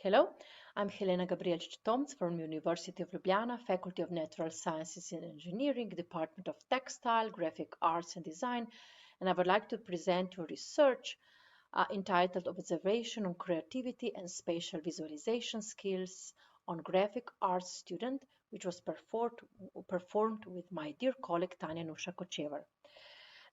Hello, I'm Helena Gabrijelčič Tomc from University of Ljubljana, Faculty of Natural Sciences and Engineering, Department of Textile, Graphic Arts and Design, and I would like to present your research entitled Observation on Creativity and Spatial Visualization Skills on Graphic Arts Student, which was performed with my dear colleague Tanja Nuša Kočevar.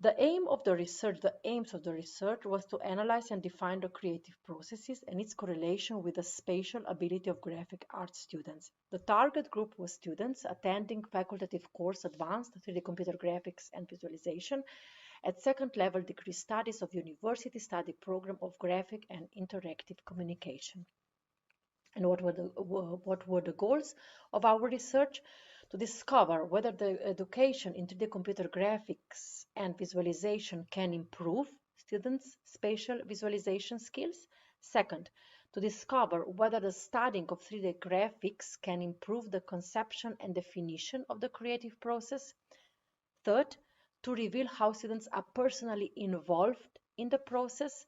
The aims of the research was to analyze and define the creative processes and its correlation with the spatial ability of graphic arts students. The target group was students attending facultative course Advanced 3D Computer Graphics and Visualization at second level degree studies of University Study Program of Graphic and Interactive Communication. And what were the goals of our research? To discover whether the education in 3D computer graphics and visualization can improve students' spatial visualization skills. Second, to discover whether the studying of 3D graphics can improve the conception and definition of the creative process. Third, to reveal how students are personally involved in the process.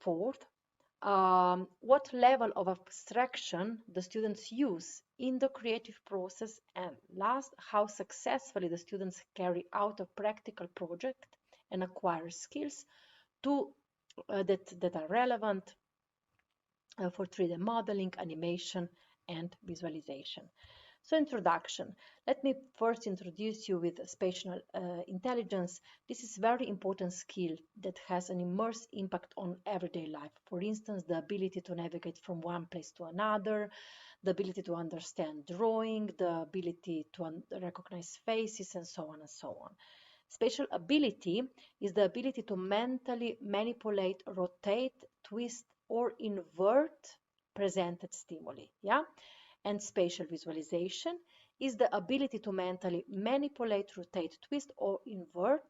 Fourth, what level of abstraction the students use in the creative process, and last, how successfully the students carry out a practical project and acquire skills that are relevant for 3D modeling, animation, and visualization. So introduction. Let me first introduce you with spatial intelligence. This is a very important skill that has an immense impact on everyday life. For instance, the ability to navigate from one place to another, the ability to understand drawing, the ability to recognize faces, and so on and so on. Spatial ability is the ability to mentally manipulate, rotate, twist, or invert presented stimuli. Yeah? And spatial visualization is the ability to mentally manipulate, rotate, twist, or invert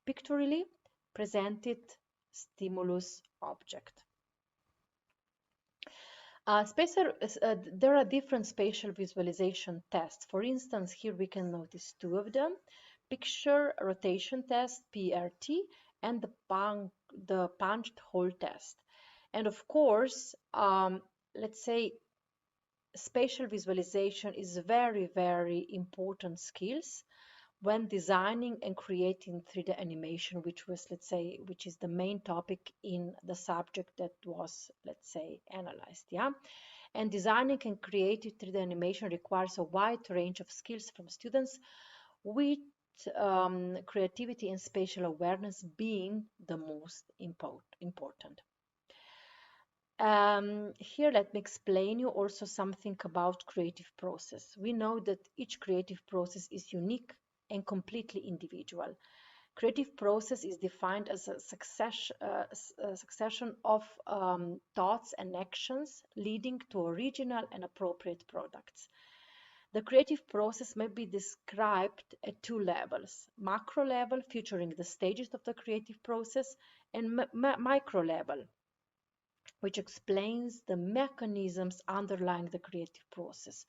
pictorially presented stimulus object. There are different spatial visualization tests. For instance, here we can notice two of them: picture rotation test, PRT, and the punched hole test. And of course, let's say spatial visualization is very, very important skills when designing and creating 3D animation, which is the main topic in the subject that was, let's say, analyzed. Yeah, and designing and creating 3D animation requires a wide range of skills from students, with creativity and spatial awareness being the most important. Here, let me explain you also something about creative process. We know that each creative process is unique and completely individual. Creative process is defined as a succession of thoughts and actions leading to original and appropriate products. The creative process may be described at two levels: macro level, featuring the stages of the creative process, and micro level, which explains the mechanisms underlying the creative process,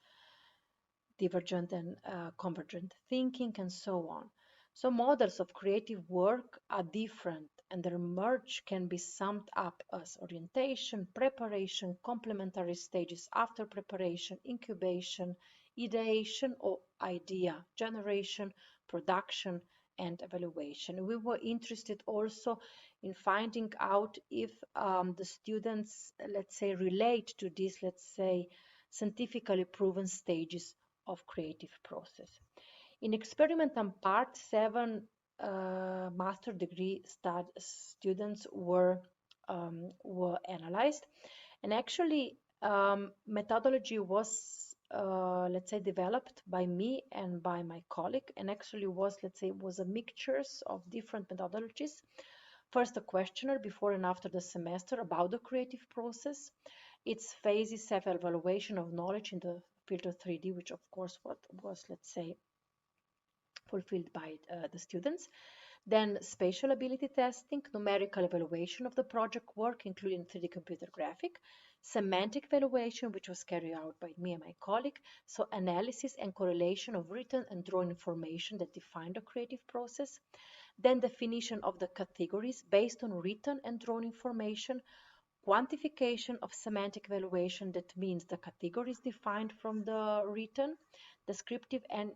divergent and convergent thinking, and so on. So models of creative work are different, and their merge can be summed up as orientation, preparation, complementary stages after preparation, incubation, ideation or idea generation, production, and evaluation. We were interested also in finding out if the students, let's say, relate to these, let's say, scientifically proven stages of creative process. In experimental part, 7 master degree students were analyzed, and actually methodology was let's say developed by me and by my colleague, and actually was, let's say, was a mixture of different methodologies. First, a questionnaire before and after the semester about the creative process, its phases, self-evaluation of knowledge in the field of 3D, which of course was, let's say, fulfilled by the students. Then spatial ability testing, numerical evaluation of the project work, including 3D computer graphic, semantic evaluation, which was carried out by me and my colleague, so analysis and correlation of written and drawn information that define the creative process. Then definition of the categories based on written and drawn information, quantification of semantic evaluation, that means the categories defined from the written, descriptive and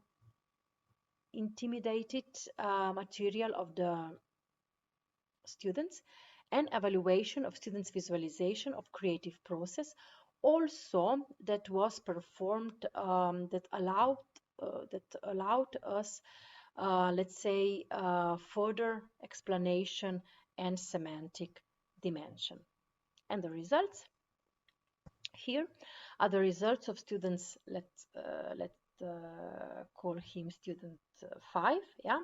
intimidated material of the students, and evaluation of students' visualization of creative process, also that was performed that allowed us let's say further explanation and semantic dimension. And the results here are the results of students. Let's call him student 5. Yeah,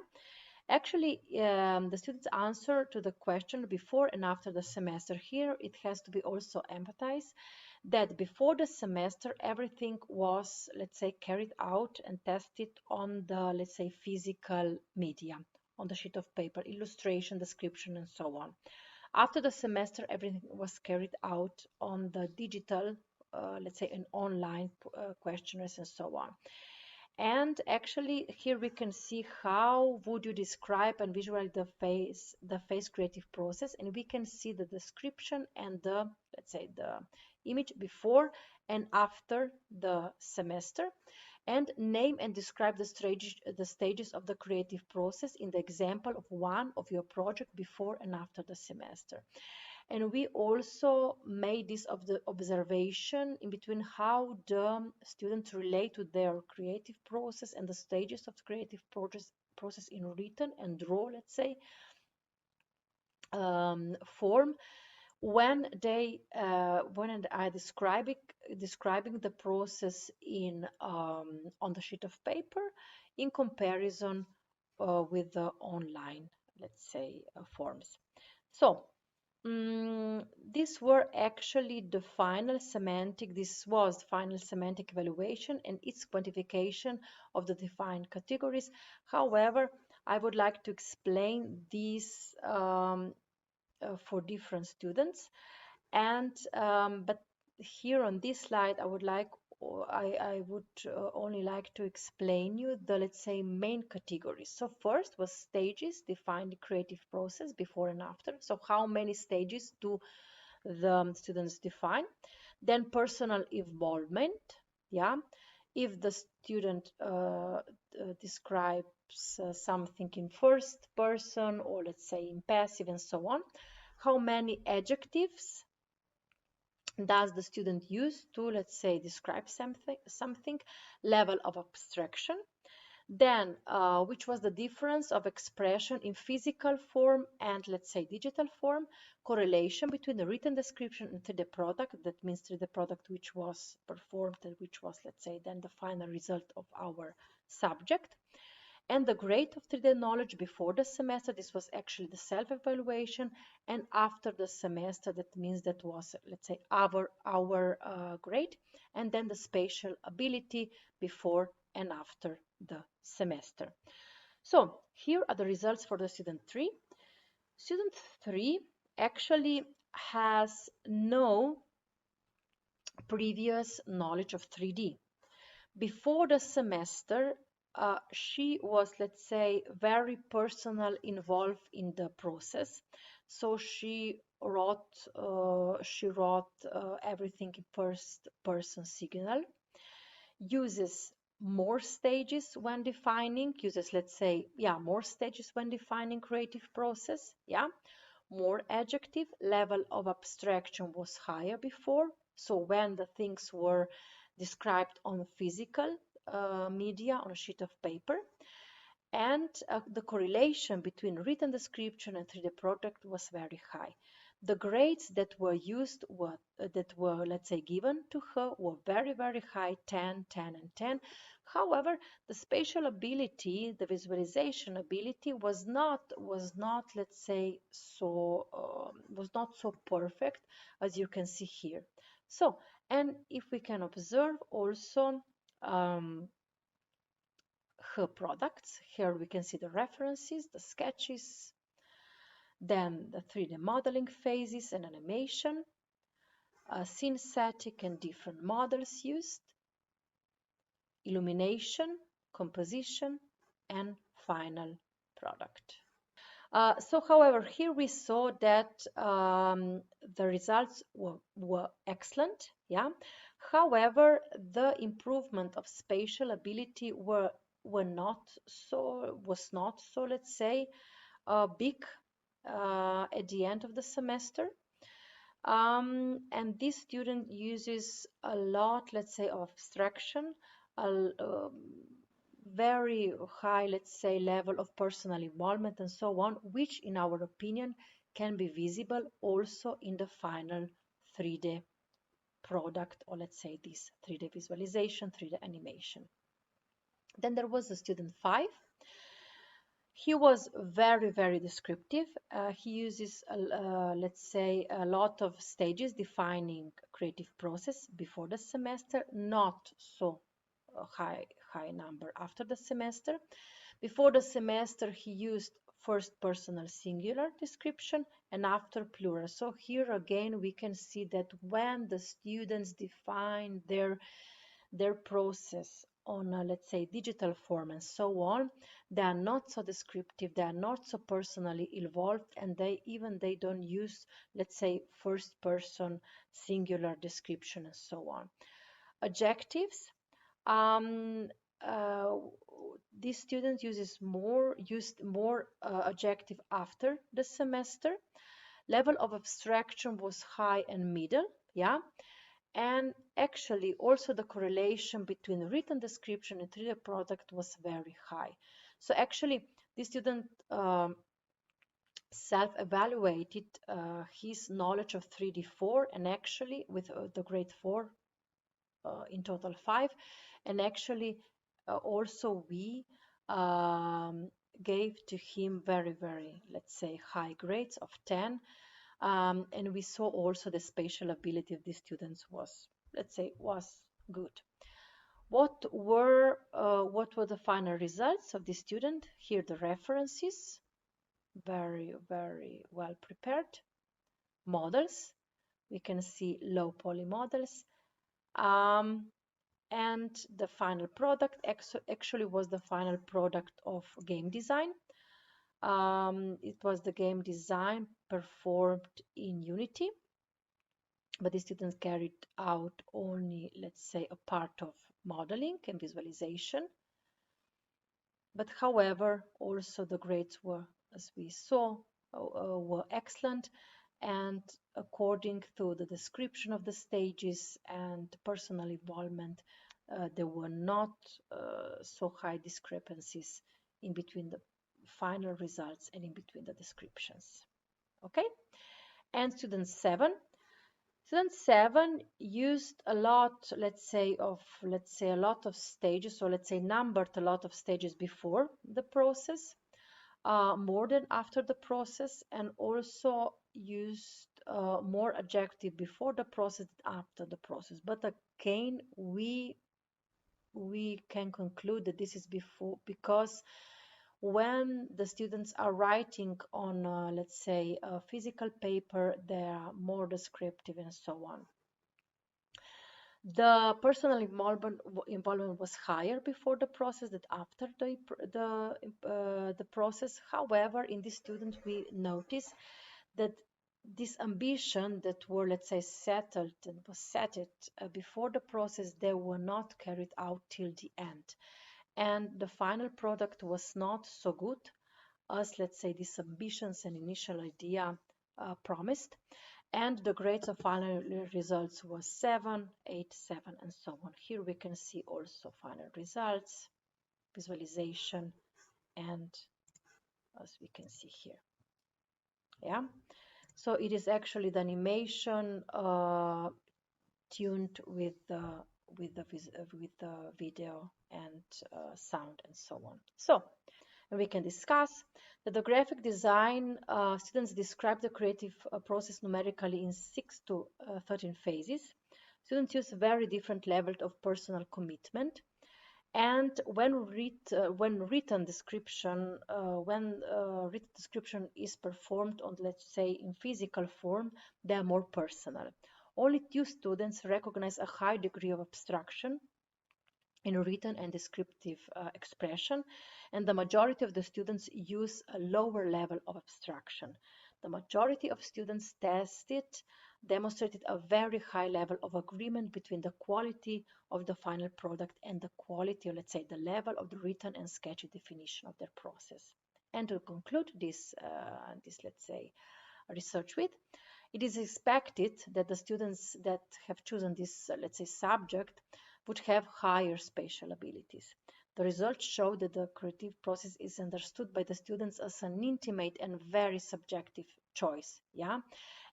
actually the students answer to the question before and after the semester. Here it has to be also empathized that before the semester everything was, let's say, carried out and tested on the, let's say, physical media, on the sheet of paper, illustration, description, and so on. After the semester everything was carried out on the digital, let's say, an online questionnaires and so on. And actually here we can see how would you describe and visualize the face creative process, and we can see the description and the, let's say, the image before and after the semester, and name and describe the stages of the creative process in the example of one of your project before and after the semester. And we also made this of the observation in between how the students relate to their creative process and the stages of the creative process in written and draw, let's say, form, when I describing the process in on the sheet of paper in comparison with the online, let's say, forms. So this were actually the final semantic, this was the final semantic evaluation and its quantification of the defined categories. However, I would like to explain these for different students, and but here on this slide I would only like to explain you the, let's say, main categories. So first was stages, define the creative process before and after. So how many stages do the students define? Then personal involvement, yeah, if the student describes something in first person or, let's say, in passive and so on. How many adjectives does the student use to, let's say, describe something, level of abstraction. Then which was the difference of expression in physical form and, let's say, digital form, correlation between the written description and 3D product, that means 3D product which was performed and which was, let's say, then the final result of our subject. And the grade of 3D knowledge before the semester, this was actually the self-evaluation, and after the semester, that means that was, let's say, our grade, and then the spatial ability before and after the semester. So here are the results for the student 3. Student 3 actually has no previous knowledge of 3D. Before the semester, she was, let's say, very personal involved in the process. So she wrote everything in first person signal, uses more stages when defining, more stages when defining creative process, yeah, more adjective, level of abstraction was higher before. So when the things were described on physical media, on a sheet of paper, and the correlation between written description and 3D product was very high. The grades that were used let's say, given to her were very, very high, 10, 10, and 10. However, the spatial ability, the visualization ability was not, let's say, was not so perfect as you can see here. So, and if we can observe also her products, here we can see the references, the sketches, then the 3D modeling phases and animation, synthetic and different models used, illumination, composition, and final product. So, however, here we saw that the results were excellent. Yeah. However, the improvement of spatial ability were not so was not so, let's say, big at the end of the semester. And this student uses a lot, let's say, of abstraction, a very high, let's say, level of personal involvement and so on, which in our opinion can be visible also in the final 3D product, or let's say this 3D visualization, 3D animation. Then there was the student 5. He was very, very descriptive. He uses, let's say, a lot of stages defining creative process before the semester, not so high number after the semester. Before the semester, he used first personal singular description and after plural. So here again, we can see that when the students define their process on a, let's say, digital form and so on, they are not so descriptive, they are not so personally involved, and they don't use, let's say, first person singular description and so on. Adjectives, uh, this student used more adjective after the semester. Level of abstraction was high and middle, yeah. And actually, also the correlation between written description and 3D product was very high. So actually, this student self-evaluated his knowledge of 3D4, and actually with the grade 4 in total 5, and actually also we gave to him very, very, let's say, high grades of 10. And we saw also the spatial ability of the students was, let's say, was good. What were the final results of the student? Here the references, very, very well prepared. Models, we can see low poly models. And the final product actually was the final product of game design. It was the game design performed in Unity, but the students carried out only, let's say, a part of modeling and visualization. But however, also the grades were, as we saw, were excellent, and according to the description of the stages and personal involvement, there were not so high discrepancies in between the final results and in between the descriptions. Okay, and student 7 used a lot, let's say, a lot of stages, so let's say numbered a lot of stages before the process, more than after the process, and also used more adjective before the process than after the process. But again, we can conclude that this is before, because when the students are writing on, let's say, a physical paper, they are more descriptive and so on. The personal involvement was higher before the process than after the process. However, in this student, we notice that this ambition that were, let's say, settled and was set before the process, they were not carried out till the end. And the final product was not so good as, let's say, these ambitions and initial idea promised. And the grades of final results was 7, 8, 7, and so on. Here we can see also final results, visualization, and as we can see here. Yeah. So it is actually the animation tuned with the video and sound and so on. So we can discuss that the graphic design students describe the creative process numerically in 6 to 13 phases. Students use very different levels of personal commitment, and when written description is performed on, let's say, in physical form, they are more personal. Only 2 students recognize a high degree of abstraction in written and descriptive expression, and the majority of the students use a lower level of abstraction. The majority of students tested demonstrated a very high level of agreement between the quality of the final product and the quality, or let's say the level of the written and sketchy definition of their process. And to conclude this, let's say, research with, it is expected that the students that have chosen this, let's say, subject would have higher spatial abilities. The results show that the creative process is understood by the students as an intimate and very subjective choice, yeah,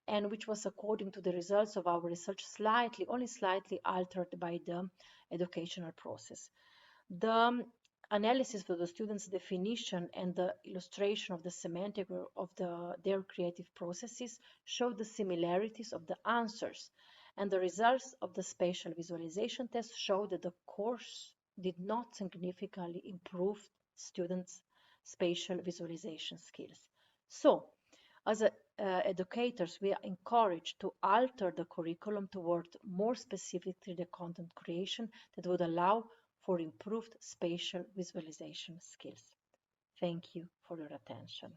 and which was, according to the results of our research, only slightly altered by the educational process. The analysis for the students' definition and the illustration of the semantic of their creative processes showed the similarities of the answers, and the results of the spatial visualization test showed that the course did not significantly improve students' spatial visualization skills. So, as educators, we are encouraged to alter the curriculum toward more specifically the content creation that would allow for improved spatial visualization skills. Thank you for your attention.